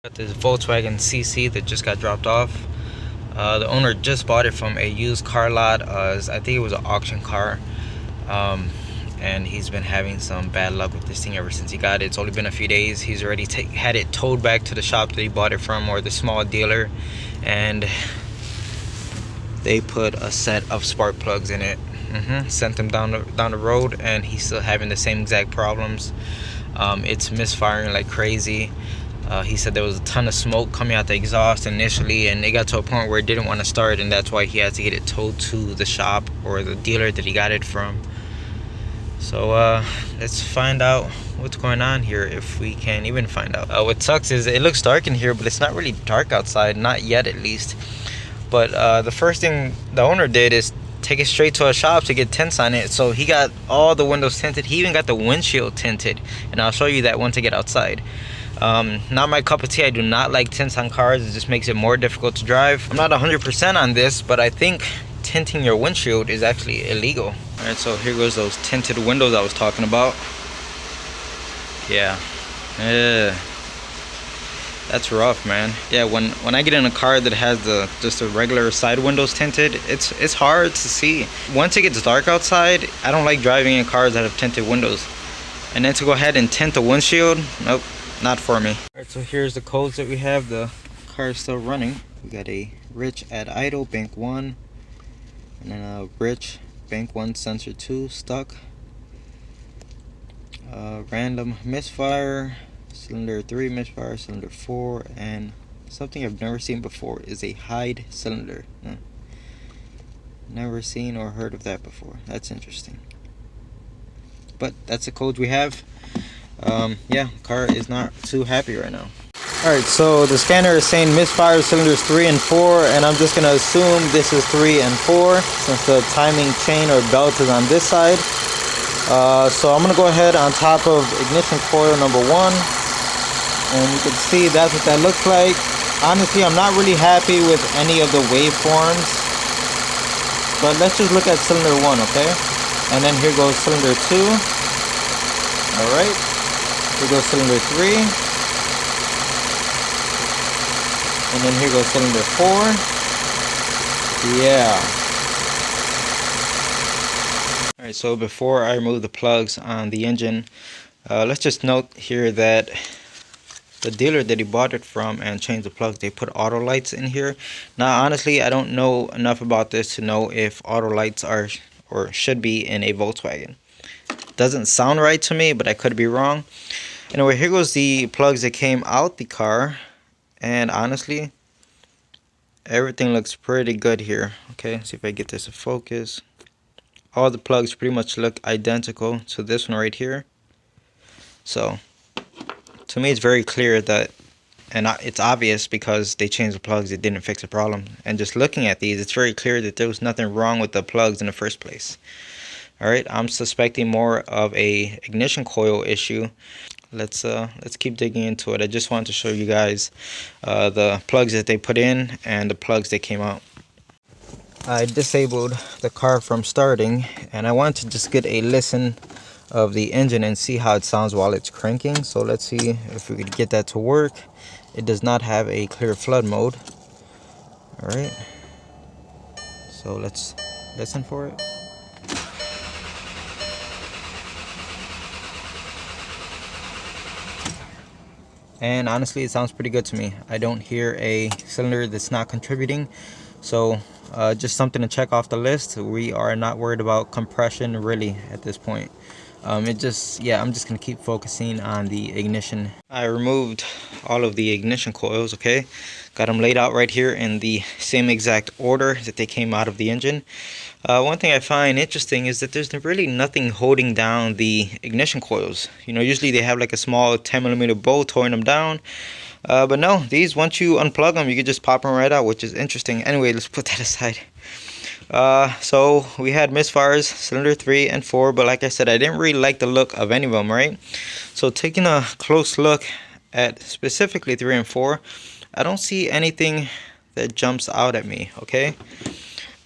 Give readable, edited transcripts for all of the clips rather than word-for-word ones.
Got this Volkswagen CC that just got dropped off. The owner just bought it from a used car lot. I think it was an auction car. And he's been having some bad luck with this thing ever since he got it. It's only been a few days. He's already had it towed back to the shop that he bought it from, or the small dealer, and they put a set of spark plugs in it. Sent him down the road, and he's still having the same exact problems. It's misfiring like crazy. He said there was a ton of smoke coming out the exhaust initially, and it got to a point where it didn't want to start, and that's why he had to get it towed to the shop or the dealer that he got it from. So let's find out what's going on here, if we can even find out. What sucks is it looks dark in here, but it's not really dark outside, not yet at least. But the first thing the owner did is take it straight to a shop to get tints on it. So he got all the windows tinted. He even got the windshield tinted, and I'll show you that once I get outside. Not my cup of tea. I do not like tints on cars. It just makes it more difficult to drive. I'm not 100% on this, but I think tinting your windshield is actually illegal. All right, so here goes those tinted windows I was talking about. Yeah, that's rough, man. Yeah, when I get in a car that has just the regular side windows tinted, it's hard to see. Once it gets dark outside, I don't like driving in cars that have tinted windows. And then to go ahead and tint the windshield, nope, not for me. All right, so here's the codes that we have. The car is still running. We got a Rich at idle, bank 1, and then a Rich, bank 1, sensor 2, stuck. Random misfire, cylinder 3 misfire, cylinder 4, and something I've never seen before is a hide cylinder. Never seen or heard of that before. That's interesting. But that's the code we have. Yeah, car is not too happy right now. Alright, so the scanner is saying misfire cylinders 3 and 4, and I'm just going to assume this is 3 and 4 since the timing chain or belt is on this side. So I'm going to go ahead on top of ignition coil number 1, and you can see that's what that looks like. Honestly, I'm not really happy with any of the waveforms, but let's just look at cylinder 1, okay? And then here goes cylinder 2. Alright, here goes cylinder 3. And then here goes cylinder 4. Yeah. Alright, so before I remove the plugs on the engine, let's just note here that the dealer that he bought it from and changed the plugs, they put auto lights in here. Now, honestly, I don't know enough about this to know if auto lights are or should be in a Volkswagen. Doesn't sound right to me, but I could be wrong. Anyway, here goes the plugs that came out the car, and honestly, everything looks pretty good here. Okay, see if I get this to focus. All the plugs pretty much look identical to this one right here. So to me, it's very clear that, and it's obvious because they changed the plugs, it didn't fix the problem. And just looking at these, it's very clear that there was nothing wrong with the plugs in the first place. Alright, I'm suspecting more of a ignition coil issue. Let's keep digging into it. I just wanted to show you guys the plugs that they put in and the plugs that came out. I disabled the car from starting, and I want to just get a listen of the engine and see how it sounds while it's cranking. So let's see if we could get that to work. It does not have a clear flood mode. Alright, so let's listen for it. And honestly, it sounds pretty good to me. I don't hear a cylinder that's not contributing. So just something to check off the list. We are not worried about compression really at this point. I'm just gonna keep focusing on the ignition. I removed all of the ignition coils, okay? Got them laid out right here in the same exact order that they came out of the engine. One thing I find interesting is that there's really nothing holding down the ignition coils. You know, usually they have like a small 10mm bolt holding them down. But no, these, once you unplug them, you can just pop them right out, which is interesting. Anyway, let's put that aside. So we had misfires, cylinder 3 and 4, but like I said, I didn't really like the look of any of them, right? So taking a close look at specifically 3 and 4, I don't see anything that jumps out at me, okay?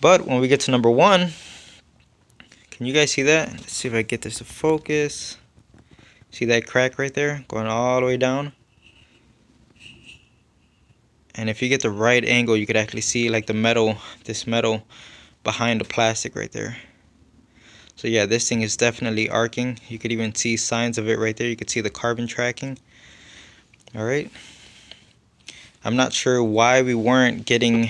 But when we get to number 1, can you guys see that? Let's see if I get this to focus. See that crack right there going all the way down? and if you get the right angle, you could actually see like the metal, this metal behind the plastic right there. So yeah, this thing is definitely arcing. You could even see signs of it right there. You could see the carbon tracking. All right. I'm not sure why we weren't getting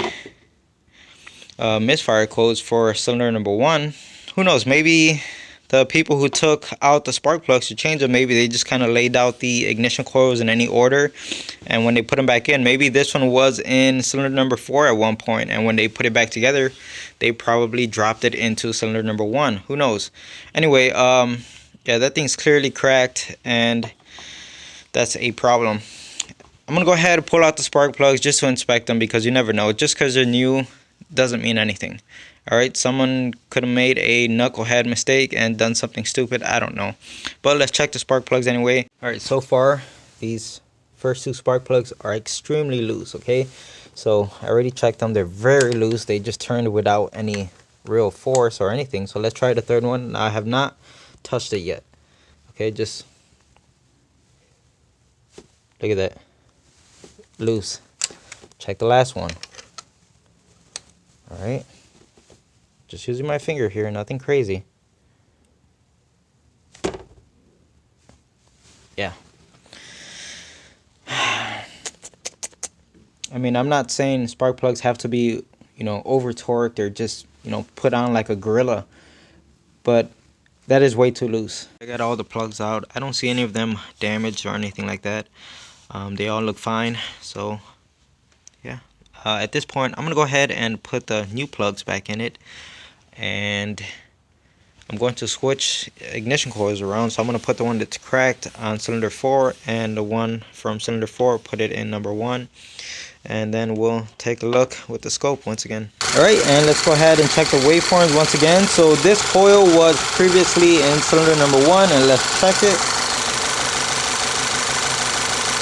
misfire codes for cylinder number 1. Who knows? Maybe the people who took out the spark plugs to change them, maybe they just kind of laid out the ignition coils in any order, and when they put them back in, maybe this one was in cylinder number 4 at one point, and when they put it back together, they probably dropped it into cylinder number 1. Who knows? Anyway, yeah, that thing's clearly cracked, and that's a problem. I'm gonna go ahead and pull out the spark plugs just to inspect them, because you never know. Just because they're new doesn't mean anything. Alright, someone could have made a knucklehead mistake and done something stupid. I don't know. But let's check the spark plugs anyway. Alright, so far these first 2 spark plugs are extremely loose, okay? So I already checked them. They're very loose. They just turned without any real force or anything. So let's try the third one. Now, I have not touched it yet. Okay, just look at that. Loose. Check the last one. Alright. Just using my finger here, nothing crazy. Yeah. I mean, I'm not saying spark plugs have to be, you know, over torqued or just, you know, put on like a gorilla. But that is way too loose. I got all the plugs out. I don't see any of them damaged or anything like that. They all look fine. So, yeah. At this point, I'm going to go ahead and put the new plugs back in it. And I'm going to switch ignition coils around. So I'm going to put the one that's cracked on cylinder 4, and the one from cylinder 4, put it in number 1. And then we'll take a look with the scope once again. Alright, and let's go ahead and check the waveforms once again. So this coil was previously in cylinder number 1, and let's check it.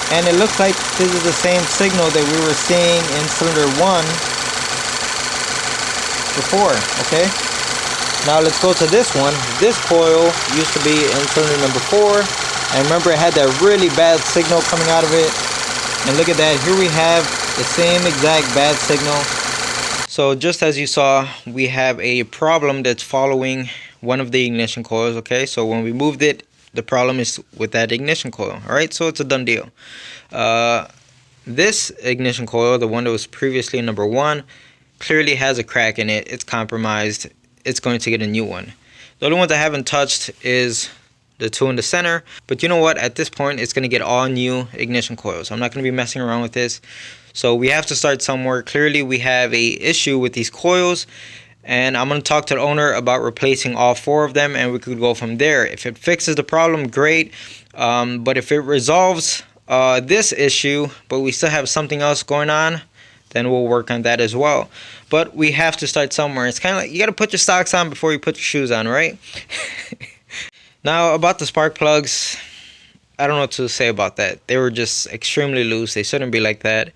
And it looks like this is the same signal that we were seeing in cylinder 1 before, okay? Now let's go to this one. This coil used to be in cylinder number 4, and remember it had that really bad signal coming out of it. And look at that, here we have the same exact bad signal. So just as you saw, we have a problem that's following one of the ignition coils, okay? So when we moved it, the problem is with that ignition coil, alright? So it's a done deal. This ignition coil, the one that was previously number 1, clearly has a crack in it. It's compromised. It's going to get a new one. The only ones I haven't touched is the 2 in the center, but you know what, at this point it's going to get all new ignition coils. I'm not going to be messing around with this. So we have to start somewhere. Clearly we have a issue with these coils, and I'm going to talk to the owner about replacing all 4 of them, and we could go from there. If it fixes the problem, great. But if it resolves this issue, but we still have something else going on, then we'll work on that as well. But we have to start somewhere. It's kind of like you got to put your socks on before you put your shoes on, right? Now about the spark plugs, I don't know what to say about that. They were just extremely loose. They shouldn't be like that.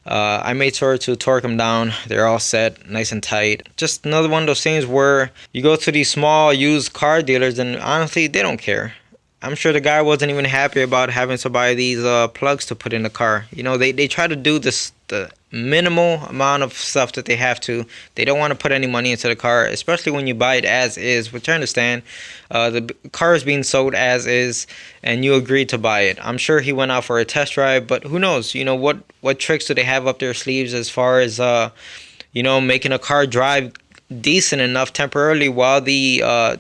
I made sure to torque them down. They're all set, nice and tight. Just another one of those things where you go to these small used car dealers, and honestly, they don't care. I'm sure the guy wasn't even happy about having to buy these plugs to put in the car. You know, they try to do this the minimal amount of stuff that they have to. They don't want to put any money into the car, especially when you buy it as is, which I understand. The car is being sold as is, and you agreed to buy it. I'm sure he went out for a test drive, but who knows? You know, what tricks do they have up their sleeves as far as, you know, making a car drive decent enough temporarily while the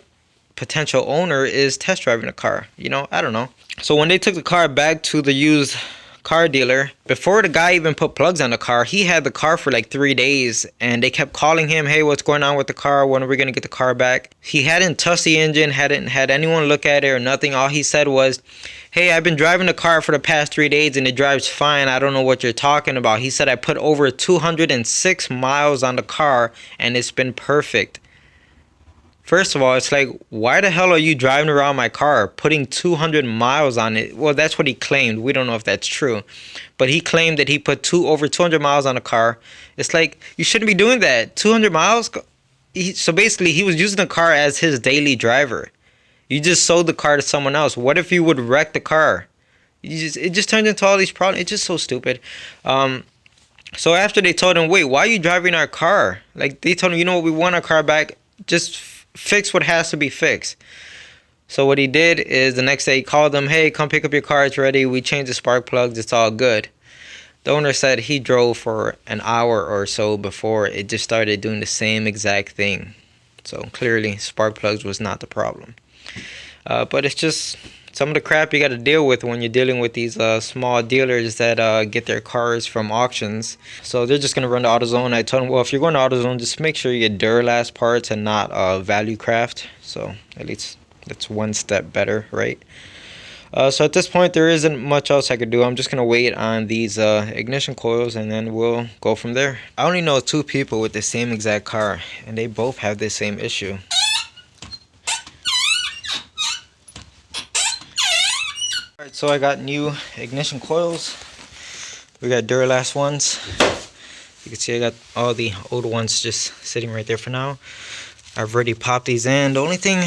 potential owner is test driving the car. You know, I don't know. So when they took the car back to the used car dealer, before the guy even put plugs on the car, he had the car for like 3 days, and they kept calling him, hey, what's going on with the car? When are we gonna get the car back? He hadn't touched the engine, hadn't had anyone look at it or nothing. All he said was, hey, I've been driving the car for the past 3 days and it drives fine. I don't know what you're talking about. He said I put over 206 miles on the car and it's been perfect. First of all, it's like, why the hell are you driving around my car putting 200 miles on it? Well, that's what he claimed. We don't know if that's true. But he claimed that he put over 200 miles on the car. It's like, you shouldn't be doing that. 200 miles? So basically, he was using the car as his daily driver. You just sold the car to someone else. What if you would wreck the car? It just turns into all these problems. It's just so stupid. So after they told him, wait, why are you driving our car? Like, they told him, you know what, we want our car back. Just fix what has to be fixed. So what he did is the next day he called them, hey, come pick up your car, it's ready. We changed the spark plugs, it's all good. The owner said he drove for an hour or so before it just started doing the same exact thing. So clearly spark plugs was not the problem. But it's just some of the crap you got to deal with when you're dealing with these small dealers that get their cars from auctions. So they're just going to run to AutoZone. I told them, well, if you're going to AutoZone, just make sure you get Duralast parts and not Value Craft. So at least that's one step better, right? So at this point, there isn't much else I could do. I'm just going to wait on these ignition coils, and then we'll go from there. I only know 2 people with the same exact car, and they both have the same issue. Alright, so I got new ignition coils. We got Duralast ones. You can see I got all the old ones just sitting right there for now. I've already popped these in. The only thing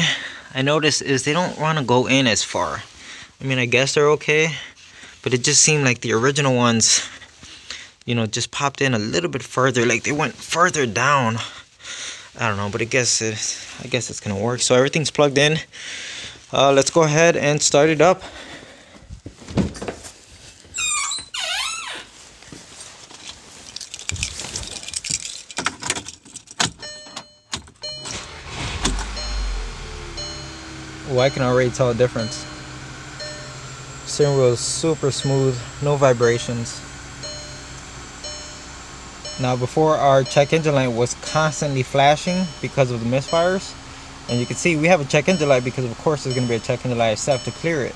I noticed is they don't want to go in as far. I mean, I guess they're okay, but it just seemed like the original ones, you know, just popped in a little bit further. Like they went further down. I don't know, but I guess it's gonna work. So everything's plugged in. Let's go ahead and start it up. Oh, I can already tell a difference. Steering wheel is super smooth, no vibrations. Now before, our check engine light was constantly flashing because of the misfires. And you can see we have a check engine light because of course there's going to be a check engine light itself to clear it.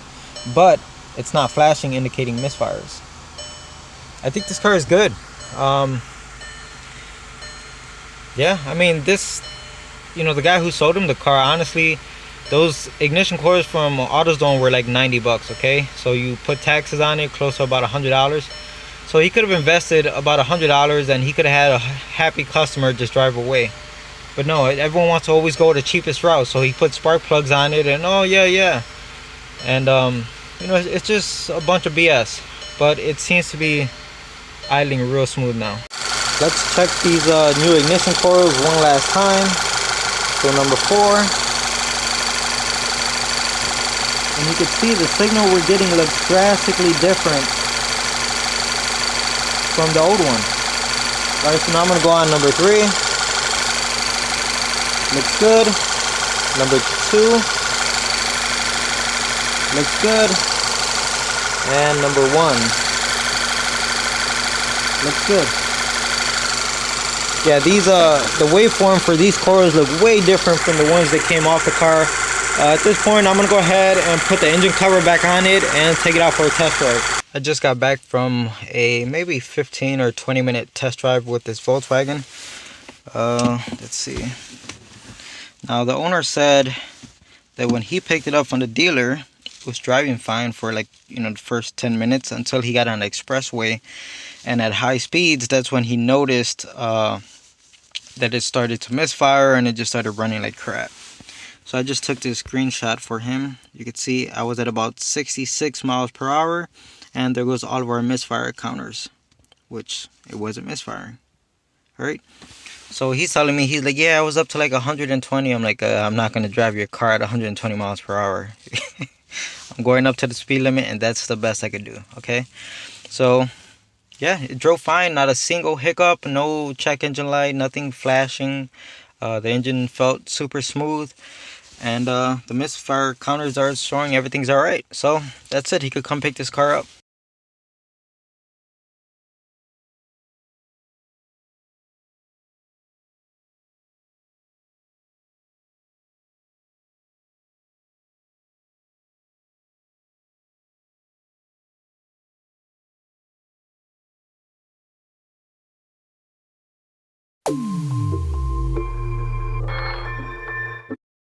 But it's not flashing, indicating misfires. I think this car is good. Yeah, I mean this, you know, the guy who sold him the car, honestly, those ignition coils from AutoZone were like 90 bucks, okay? So you put taxes on it, close to about $100. So he could have invested about $100 and he could have had a happy customer just drive away. But no, everyone wants to always go the cheapest route. So he put spark plugs on it and oh yeah. And you know, it's just a bunch of BS. But it seems to be idling real smooth now. Let's check these new ignition coils one last time. So number 4. And you can see the signal we're getting looks drastically different from the old one. Alright, so now I'm going to go on number 3. Looks good. Number 2. Looks good. And number 1. Looks good. Yeah, these the waveform for these coils look way different from the ones that came off the car. At this point, I'm going to go ahead and put the engine cover back on it and take it out for a test drive. I just got back from a maybe 15 or 20 minute test drive with this Volkswagen. Let's see. Now, the owner said that when he picked it up from the dealer, it was driving fine for like, you know, the first 10 minutes until he got on the expressway. And at high speeds, that's when he noticed that it started to misfire and it just started running like crap. So I just took this screenshot for him. You can see I was at about 66 miles per hour, and there goes all of our misfire counters, which it wasn't misfiring. All right. So he's telling me, he's like, yeah, I was up to like 120. I'm like, I'm not going to drive your car at 120 miles per hour. I'm going up to the speed limit, and that's the best I could do. Okay. So yeah, it drove fine. Not a single hiccup, no check engine light, nothing flashing. The engine felt super smooth. And the misfire counters are showing everything's alright. So that's it. He could come pick this car up.